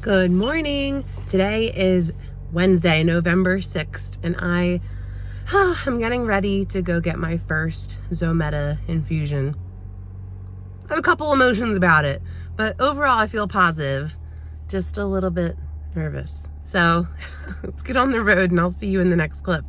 Good morning. Today is Wednesday, November 6th, and I'm getting ready to go get my first Zometa infusion. I have a couple emotions about it, but overall I feel positive, just a little bit nervous. So let's get on the road and I'll see you in the next clip.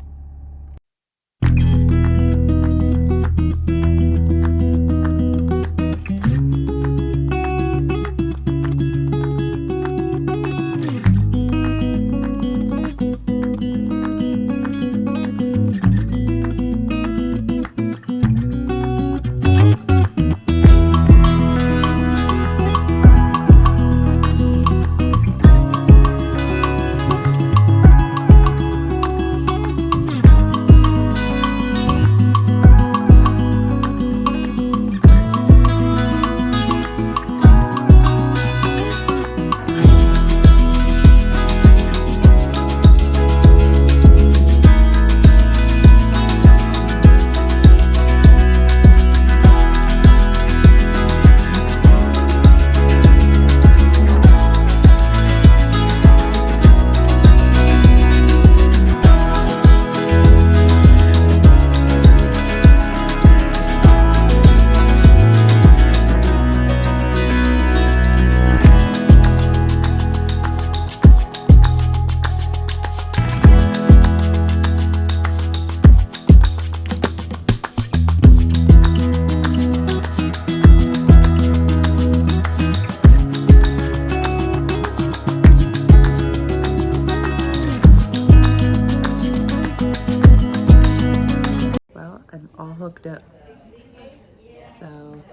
I'm all hooked up. So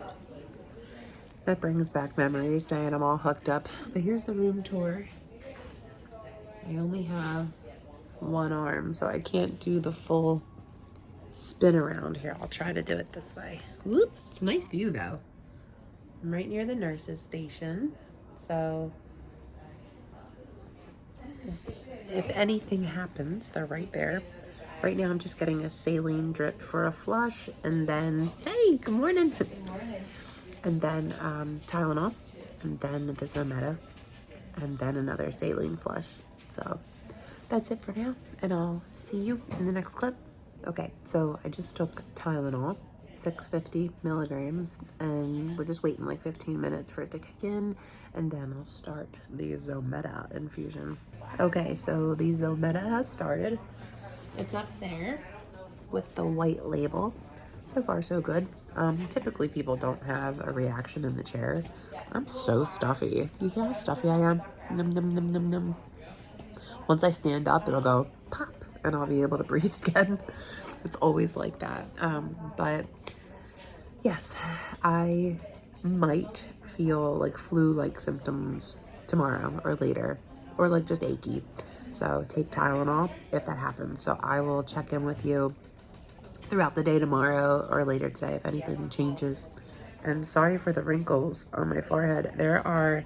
that brings back memories saying I'm all hooked up. But here's the room tour. I only have one arm, so I can't do the full spin around here. I'll try to do it this way. Whoop, it's a nice view though. I'm right near the nurse's station. So if anything happens, they're right there. Right now I'm just getting a saline drip for a flush, and then, hey, good morning. Good morning. And then Tylenol, and then the Zometa, and then another saline flush. So that's it for now, and I'll see you in the next clip. Okay, so I just took Tylenol, 650 milligrams, and we're just waiting like 15 minutes for it to kick in, and then I'll start the Zometa infusion. Okay, so the Zometa has started. It's up there with the white label. So far, so good. Typically people don't have a reaction in the chair. I'm so stuffy. You hear how stuffy I am? Num, num, num, num, num. Once I stand up, it'll go pop, and I'll be able to breathe again. It's always like that. But yes, I might feel like flu-like symptoms tomorrow or later, or like just achy. So take Tylenol if that happens. So I will check in with you throughout the day tomorrow or later today if anything changes. And sorry for the wrinkles on my forehead. There are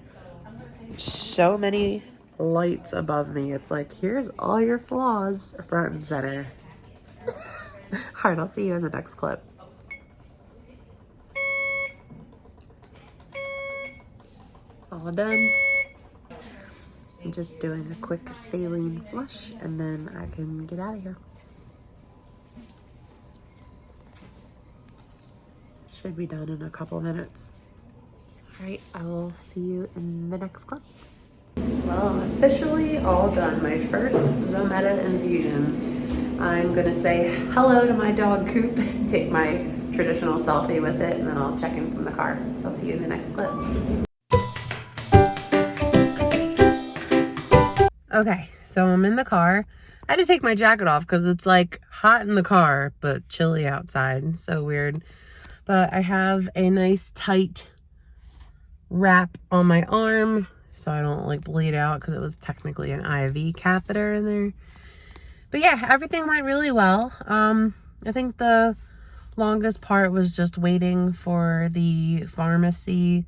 so many lights above me. It's like, here's all your flaws front and center. All right, I'll see you in the next clip. All done. I'm just doing a quick saline flush, and then I can get out of here. Oops. Should be done in a couple minutes. All right, I will see you in the next clip. Well, I'm officially all done. My first Zometa infusion. I'm gonna say hello to my dog Coop, take my traditional selfie with it, and then I'll check in from the car. So I'll see you in the next clip. Okay, so I'm in the car. I had to take my jacket off because it's like hot in the car, but chilly outside. So weird. But I have a nice tight wrap on my arm so I don't like bleed out, because it was technically an IV catheter in there. But yeah, everything went really well. I think the longest part was just waiting for the pharmacy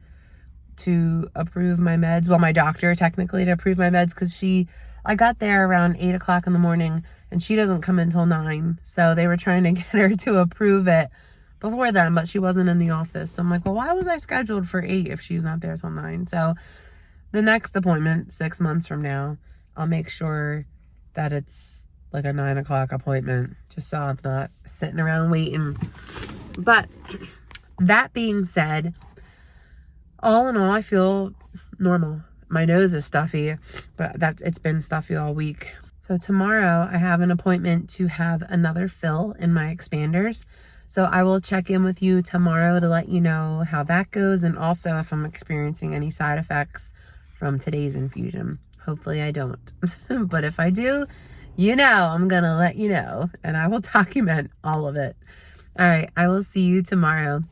to approve my meds. Well, my doctor technically to approve my meds, because I got there around 8 o'clock in the morning and she doesn't come until 9. So they were trying to get her to approve it before then, but she wasn't in the office. So I'm like, well, why was I scheduled for 8 if she's not there till 9? So the next appointment, 6 months from now, I'll make sure that it's like a 9 o'clock appointment, just so I'm not sitting around waiting. But that being said, all in all, I feel normal. My nose is stuffy, but it's been stuffy all week. So tomorrow I have an appointment to have another fill in my expanders. So I will check in with you tomorrow to let you know how that goes, and also if I'm experiencing any side effects from today's infusion. Hopefully I don't. But if I do, you know I'm gonna let you know, and I will document all of it. All right, I will see you tomorrow.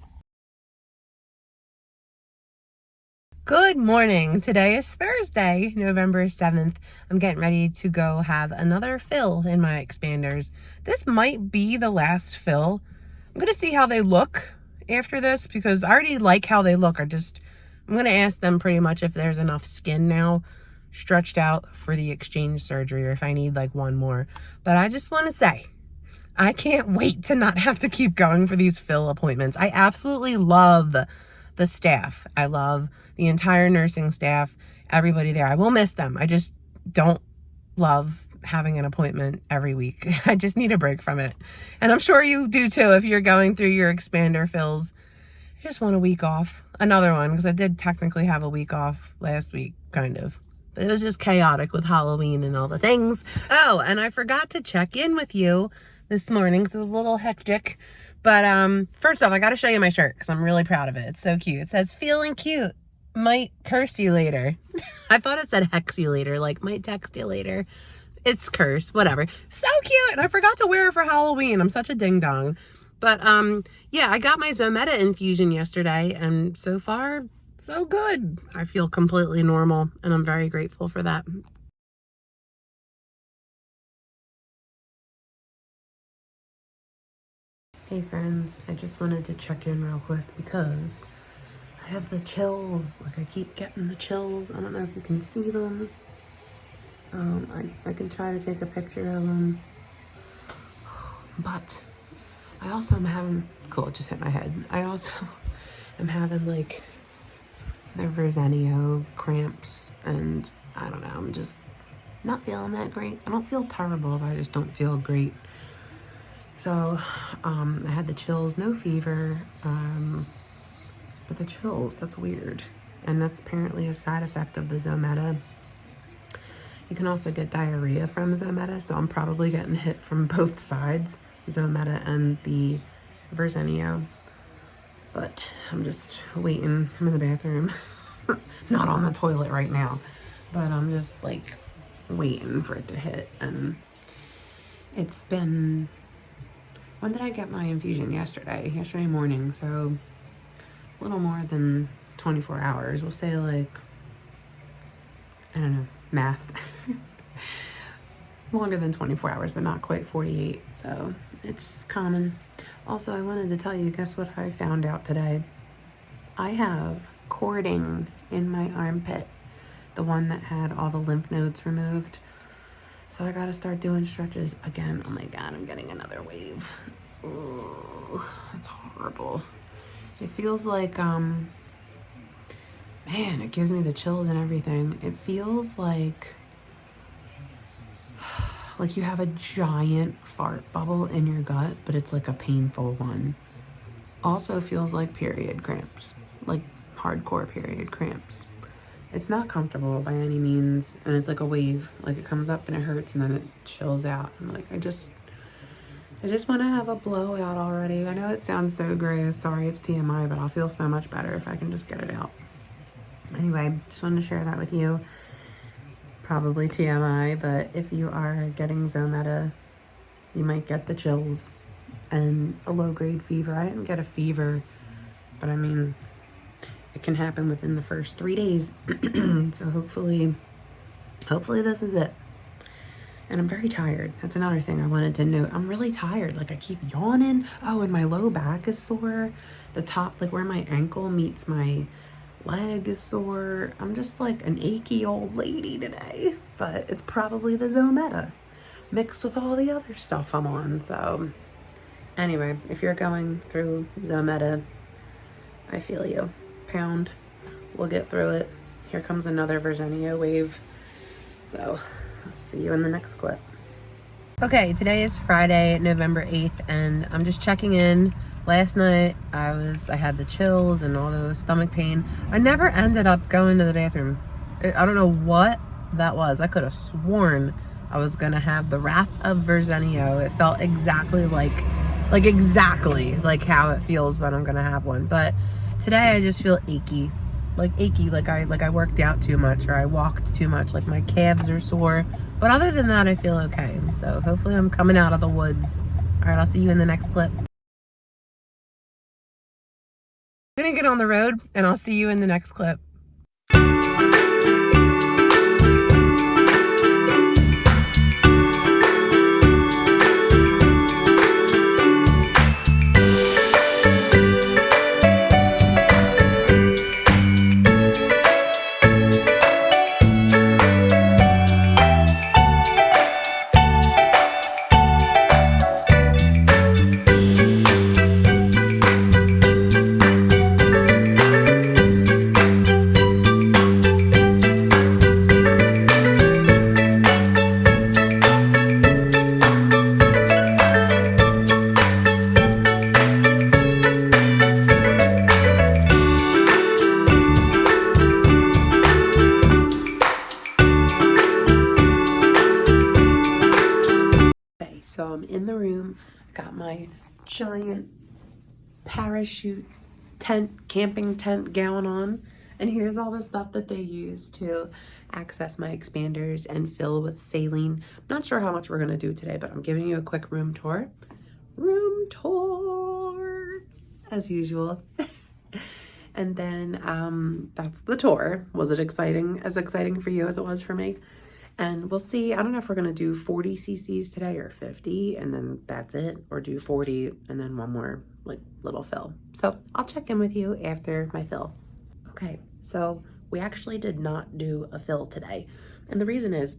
Good morning. Today is Thursday, November 7th. I'm getting ready to go have another fill in my expanders. This might be the last fill. I'm going to see how they look after this, because I already like how they look. I'm going to ask them pretty much if there's enough skin now stretched out for the exchange surgery, or if I need like one more. But I just want to say, I can't wait to not have to keep going for these fill appointments. I absolutely love the staff. I love the entire nursing staff, everybody there. I will miss them. I just don't love having an appointment every week. I just need a break from it. And I'm sure you do too if you're going through your expander fills. I just want a week off. Another one, because I did technically have a week off last week, kind of. But it was just chaotic with Halloween and all the things. Oh, and I forgot to check in with you this morning, because it was a little hectic. But first off, I got to show you my shirt, because I'm really proud of it. It's so cute. It says, "Feeling cute. Might curse you later." I thought it said hex you later, like might text you later. It's curse, whatever. So cute. And I forgot to wear it for Halloween. I'm such a ding dong. But yeah, I got my Zometa infusion yesterday, and so far, so good. I feel completely normal, and I'm very grateful for that. Hey friends, I just wanted to check in real quick because I have the chills. Like, I keep getting the chills. I don't know if you can see them. I can try to take a picture of them. But I also am having, cool, it just hit my head. I also am having like the Verzenio cramps, and I don't know, I'm just not feeling that great. I don't feel terrible, but I just don't feel great. So I had the chills, no fever, but the chills, that's weird. And that's apparently a side effect of the Zometa. You can also get diarrhea from Zometa, so I'm probably getting hit from both sides, Zometa and the Verzenio. But I'm just waiting. I'm in the bathroom. Not on the toilet right now, but I'm just like waiting for it to hit. And it's been, when did I get my infusion? Yesterday morning. So a little more than 24 hours. We'll say like, I don't know, math. Longer than 24 hours, but not quite 48. So it's common. Also, I wanted to tell you, guess what I found out today? I have cording in my armpit, the one that had all the lymph nodes removed. So I gotta start doing stretches again. Oh my God, I'm getting another wave. Oh, that's horrible. It feels like, man, it gives me the chills and everything. It feels like you have a giant fart bubble in your gut, but it's like a painful one. Also feels like period cramps, like hardcore period cramps. It's not comfortable by any means, and it's like a wave. Like, it comes up and it hurts, and then it chills out. I'm like, I just want to have a blowout already. I know it sounds so gray. Sorry, it's TMI, but I'll feel so much better if I can just get it out. Anyway, just wanted to share that with you. Probably TMI, but if you are getting Zometa, you might get the chills and a low-grade fever. I didn't get a fever, but I mean, it can happen within the first 3 days. So hopefully this is it. And I'm very tired. That's another thing I wanted to note. I'm really tired. Like, I keep yawning. Oh, and my low back is sore. The top, like where my ankle meets my leg, is sore. I'm just like an achy old lady today. But it's probably the Zometa mixed with all the other stuff I'm on. So anyway, if you're going through Zometa, I feel you. Pound. We'll get through it. here comes another Verzenio wave. So I'll see you in the next clip. Okay, today is Friday, November 8th, and I'm just checking in. Last night I had the chills and all the stomach pain. I never ended up going to the bathroom. I don't know what that was. I could have sworn I was gonna have the wrath of Verzenio. It felt exactly like how it feels when I'm gonna have one. But today I just feel achy, like I worked out too much or I walked too much. Like my calves are sore. But other than that, I feel okay. So hopefully I'm coming out of the woods. All right, I'll see you in the next clip. I'm gonna get on the road and I'll see you in the next clip. So I'm in the room, got my giant parachute tent, camping tent gown on, and here's all the stuff that they use to access my expanders and fill with saline. I'm not sure how much we're gonna do today, but I'm giving you a quick room tour. Room tour, as usual. And then that's the tour. Was it exciting? As exciting for you as it was for me? And we'll see. I don't know if we're going to do 40 cc's today or 50 and then that's it, or do 40 and then one more like little fill. So I'll check in with you after my fill. Okay, so we actually did not do a fill today. And the reason is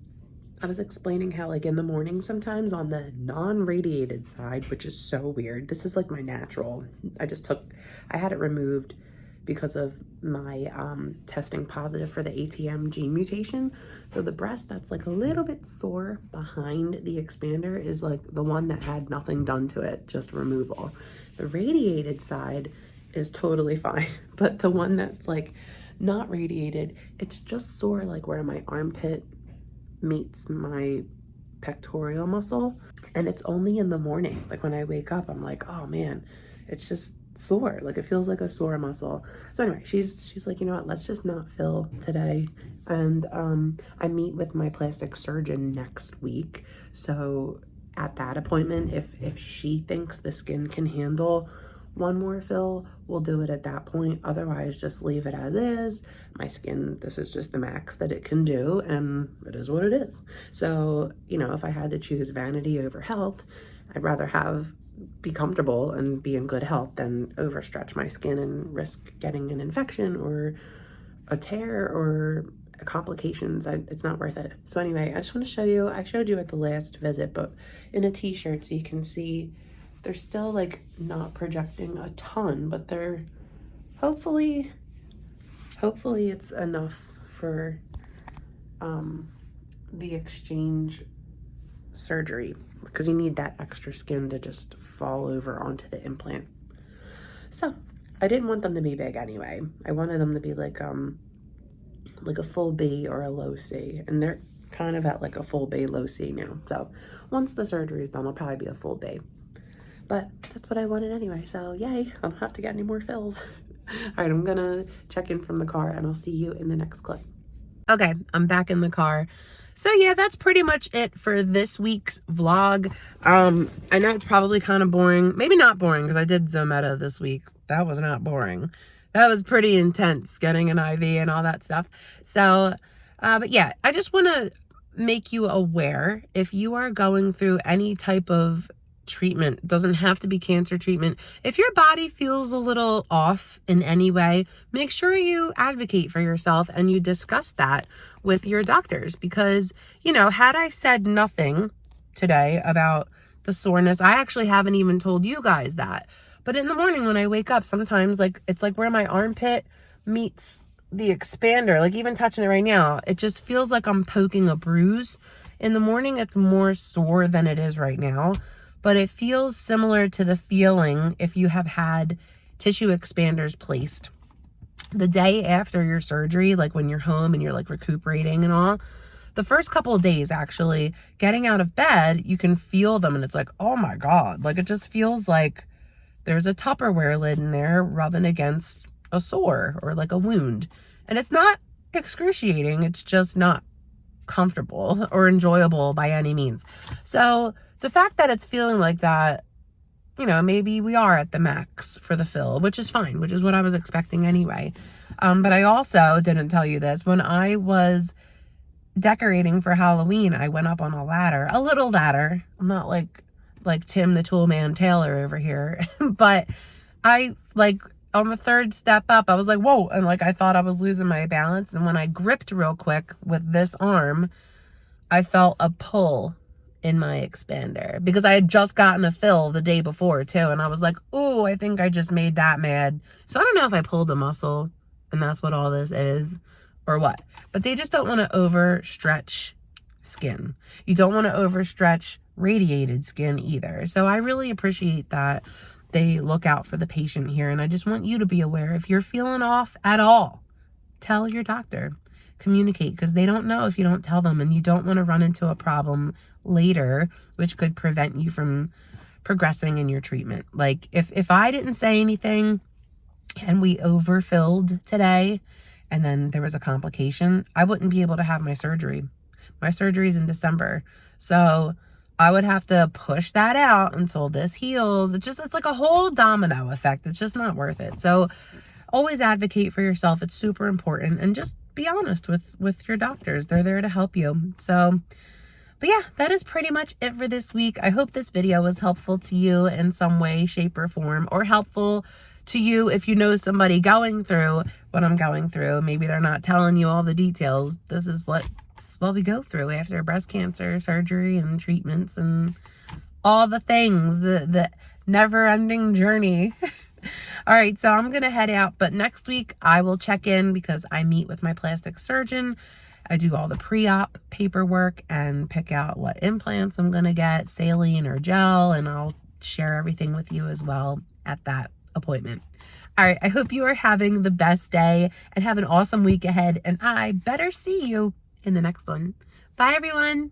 I was explaining how like in the morning sometimes on the non-radiated side, which is so weird. This is like my natural. I had it removed because of my testing positive for the ATM gene mutation. So the breast that's like a little bit sore behind the expander is like the one that had nothing done to it, just removal. The radiated side is totally fine, but the one that's like not radiated, it's just sore like where my armpit meets my pectoral muscle, and it's only in the morning. Like when I wake up, I'm like, oh man, it's just sore. Like it feels like a sore muscle. So anyway, she's like, you know what, let's just not fill today. And I meet with my plastic surgeon next week. So at that appointment, if she thinks the skin can handle one more fill, we'll do it at that point. Otherwise, just leave it as is. My skin, this is just the max that it can do, and it is what it is. So, you know, if I had to choose vanity over health, I'd rather be comfortable and be in good health than overstretch my skin and risk getting an infection or a tear or complications. It's not worth it. So anyway, I just want to show you, I showed you at the last visit, but in a t-shirt, so you can see they're still like not projecting a ton, but they're hopefully it's enough for the exchange surgery, because you need that extra skin to just fall over onto the implant. So I didn't want them to be big anyway. I wanted them to be like a full B or a low C, and they're kind of at like a full B, low C now. So once the surgery is done, it'll probably be a full B. But that's what I wanted anyway, so yay, I don't have to get any more fills. All right, I'm gonna check in from the car and I'll see you in the next clip. Okay, I'm back in the car. So yeah, that's pretty much it for this week's vlog. I know it's probably kind of boring. Maybe not boring, because I did Zometa this week. That was not boring. That was pretty intense, getting an IV and all that stuff. So, but yeah, I just want to make you aware, if you are going through any type of treatment, it doesn't have to be cancer treatment. If your body feels a little off in any way, make sure you advocate for yourself and you discuss that with your doctors, because, you know, had I said nothing today about the soreness, I actually haven't even told you guys that. But in the morning when I wake up, sometimes like it's like where my armpit meets the expander, like even touching it right now, it just feels like I'm poking a bruise. In the morning, it's more sore than it is right now, but it feels similar to the feeling if you have had tissue expanders placed the day after your surgery, like when you're home and you're like recuperating and all. The first couple of days, actually, getting out of bed, you can feel them and it's like, oh my God, like it just feels like there's a Tupperware lid in there rubbing against a sore or like a wound. And it's not excruciating, it's just not comfortable or enjoyable by any means. So the fact that it's feeling like that, you know, maybe we are at the max for the fill, which is fine, which is what I was expecting anyway. But I also didn't tell you this. When I was decorating for Halloween, I went up on a little ladder. I'm not like Tim the Tool Man Taylor over here, but I like on the third step up, I was like, whoa. And like, I thought I was losing my balance. And when I gripped real quick with this arm, I felt a pull in my expander because I had just gotten a fill the day before too. And I was like, oh, I think I just made that mad. So I don't know if I pulled a muscle and that's what all this is or what, but they just don't want to overstretch skin. You don't want to overstretch radiated skin either. So I really appreciate that they look out for the patient here. And I just want you to be aware, if you're feeling off at all, tell your doctor, communicate, because they don't know if you don't tell them, and you don't want to run into a problem later, which could prevent you from progressing in your treatment. Like if I didn't say anything and we overfilled today and then there was a complication, I wouldn't be able to have my surgery. My surgery is in December. So I would have to push that out until this heals. It's like a whole domino effect. It's just not worth it. So always advocate for yourself. It's super important. And just be honest with your doctors. They're there to help you. So, but yeah, that is pretty much it for this week. I hope this video was helpful to you in some way, shape, or form, or helpful to you if you know somebody going through what I'm going through. Maybe they're not telling you all the details. This is what we go through after breast cancer surgery and treatments and all the things, the never-ending journey. All right, so I'm gonna head out, but next week I will check in because I meet with my plastic surgeon. I do all the pre-op paperwork and pick out what implants I'm gonna get, saline or gel, and I'll share everything with you as well at that appointment. All right, I hope you are having the best day and have an awesome week ahead, and I better see you in the next one. Bye, everyone.